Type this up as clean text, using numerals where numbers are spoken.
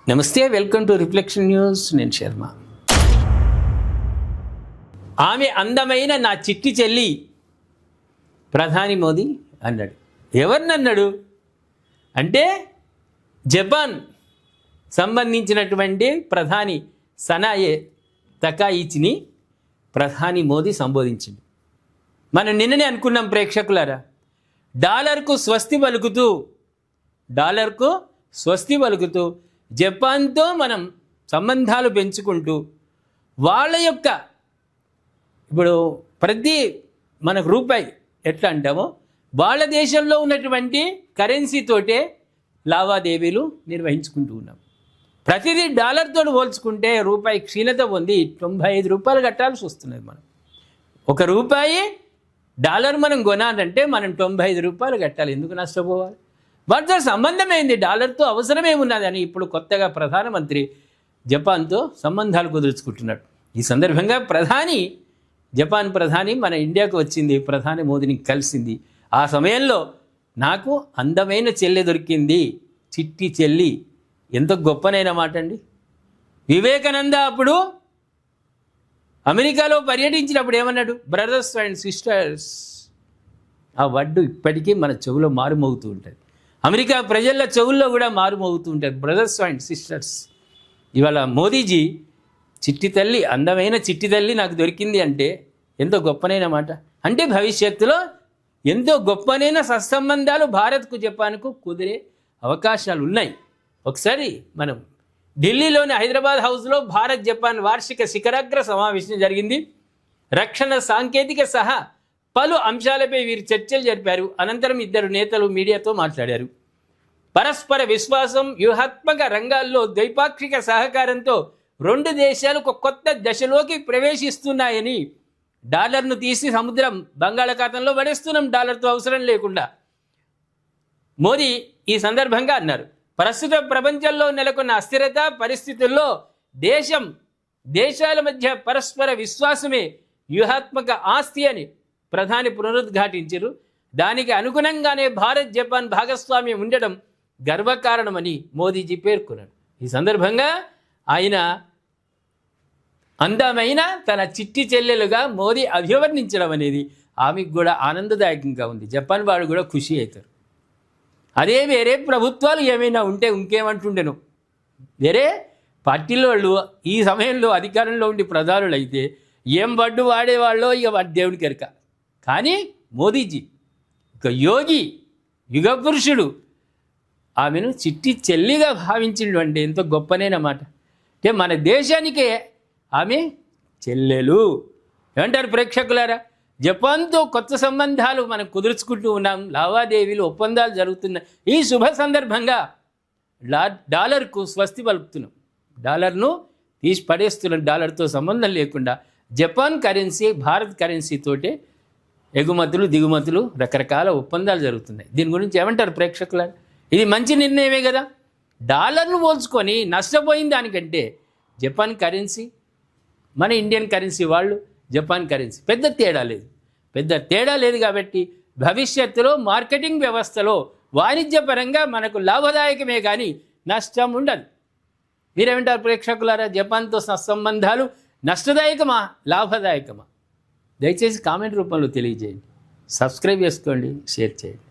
నమస్తే, welcome to reflection news. నేను శర్మ. ఆమె అందమైన నా చిట్టి చెల్లి ప్రధాని మోదీ అన్నాడు. ఎవరినన్నాడు అంటే జపాన్ సంబంధించినటువంటి ప్రధాని సనాయే తకాయిచిని ప్రధాని మోదీ సంబోధించింది. మనం నిన్ననే అనుకున్నాం ప్రేక్షకులారా, డాలర్కు స్వస్తి పలుకుతూ జపాన్తో మనం సంబంధాలు పెంచుకుంటూ వాళ్ళ యొక్క ఇప్పుడు ప్రతి మనకు రూపాయి ఎట్లా అంటామో వాళ్ళ దేశంలో ఉన్నటువంటి కరెన్సీతోటే లావాదేవీలు నిర్వహించుకుంటూ ఉన్నాం. ప్రతిదీ డాలర్తో పోల్చుకుంటే రూపాయి క్షీణత పొంది 95 రూపాయలు కట్టాల్సి వస్తున్నది. మనం ఒక రూపాయి డాలర్ మనం కొనాలంటే మనం 95 రూపాయలు కట్టాలి. ఎందుకు నష్టపోవాలి? వాటితో సంబంధం ఏంది? డాలర్తో అవసరమేమున్నది అని ఇప్పుడు కొత్తగా ప్రధానమంత్రి జపాన్తో సంబంధాలు కుదుర్చుకుంటున్నాడు. ఈ సందర్భంగా జపాన్ ప్రధాని మన ఇండియాకు వచ్చింది, ప్రధాని మోదీని కలిసింది. ఆ సమయంలో నాకు అందమైన చెల్లె దొరికింది, చిట్టి చెల్లి. ఎంత గొప్పనైన మాట అండి. వివేకానంద అప్పుడు అమెరికాలో పర్యటించినప్పుడు ఏమన్నాడు? Brothers and sisters. ఆ వర్డ్ ఇప్పటికీ మన చెవులో మారుమోగుతూ ఉంటుంది. అమెరికా ప్రజల చెవుల్లో కూడా మారుమోగుతూ ఉంటుంది, బ్రదర్స్ అండ్ సిస్టర్స్. ఇవాళ మోదీజీ చిట్టి తల్లి, అందమైన చిట్టి తల్లి నాకు దొరికింది అంటే ఎంతో గొప్పనైన మాట. అంటే భవిష్యత్తులో ఎంతో గొప్పనైన సత్సంబంధాలు భారత్కు జపాన్కు కుదిరే అవకాశాలు ఉన్నాయి. ఒకసారి మనం ఢిల్లీలోని హైదరాబాద్ హౌస్లో భారత్ జపాన్ వార్షిక శిఖరాగ్ర సమావేశం జరిగింది. రక్షణ, సాంకేతిక సహా పలు అంశాలపై వీరు చర్చలు జరిపారు. అనంతరం ఇద్దరు నేతలు మీడియాతో మాట్లాడారు. పరస్పర విశ్వాసం, వ్యూహాత్మక రంగాల్లో ద్వైపాక్షిక సహకారంతో రెండు దేశాలు ఒక కొత్త దశలోకి ప్రవేశిస్తున్నాయని, డాలర్ను తీసి సముద్రం బంగాళాఖాతంలో పడేస్తున్నాం డాలర్తో అవసరం లేకుండా, మోదీ ఈ సందర్భంగా అన్నారు. ప్రస్తుత ప్రపంచంలో నెలకొన్న అస్థిరత పరిస్థితుల్లో దేశాల మధ్య పరస్పర విశ్వాసమే వ్యూహాత్మక ఆస్తి అని ప్రధాని పునరుద్ఘాటించారు. దానికి అనుగుణంగానే భారత్ జపాన్ భాగస్వామ్యం ఉండడం గర్వకారణమని మోదీజీ పేర్కొన్నాడు. ఈ సందర్భంగా ఆయన అందమైన తన చిట్టి చెల్లెలుగా మోదీ అభివర్ణించడం అనేది ఆమెకు కూడా ఆనందదాయకంగా ఉంది. జపాన్ వాడు కూడా ఖుషి అవుతారు. అదే వేరే ప్రభుత్వాలు ఏమైనా ఉంటే ఇంకేమంటుండేను, వేరే పార్టీల వాళ్ళు ఈ సమయంలో అధికారంలో ఉండి ప్రధానులు అయితే ఏం పడ్డు వాడేవాళ్ళో ఇక వాడి దేవుడికి ఎరక. కానీ మోదీజీ ఒక యోగి, యుగ పురుషుడు, ఆమెను చిట్టి చెల్లిగా భావించిండు అంటే ఎంతో గొప్పనైన మాట. అంటే మన దేశానికే ఆమె చెల్లెలు. ఏమంటారు ప్రేక్షకులారా? జపాన్తో కొత్త సంబంధాలు మనం కుదుర్చుకుంటూ ఉన్నాం, లావాదేవీలు, ఒప్పందాలు జరుగుతున్నాయి. ఈ శుభ సందర్భంగా డాలర్కు స్వస్తి పలుకుతున్నాం, డాలర్ను తీసి పడేస్తున్నాం. డాలర్తో సంబంధం లేకుండా జపాన్ కరెన్సీ, భారత్ కరెన్సీతోటే ఎగుమతులు, దిగుమతులు, రకరకాల ఒప్పందాలు జరుగుతున్నాయి. దీని గురించి ఏమంటారు ప్రేక్షకులారా? ఇది మంచి నిర్ణయమే కదా. డాలర్ను పోల్చుకొని నష్టపోయిన దానికంటే జపాన్ కరెన్సీ, మన ఇండియన్ కరెన్సీ, వాళ్ళు జపాన్ కరెన్సీ పెద్ద తేడా లేదు కాబట్టి భవిష్యత్తులో మార్కెటింగ్ వ్యవస్థలో వాణిజ్యపరంగా మనకు లాభదాయకమే కానీ నష్టం ఉండదు. మీరేమంటారు ప్రేక్షకులారా? జపాన్తో సంబంధాలు నష్టదాయకమా, లాభదాయకమా? దయచేసి కామెంట్ రూపంలో తెలియజేయండి. సబ్స్క్రైబ్ చేసుకోండి, షేర్ చేయండి.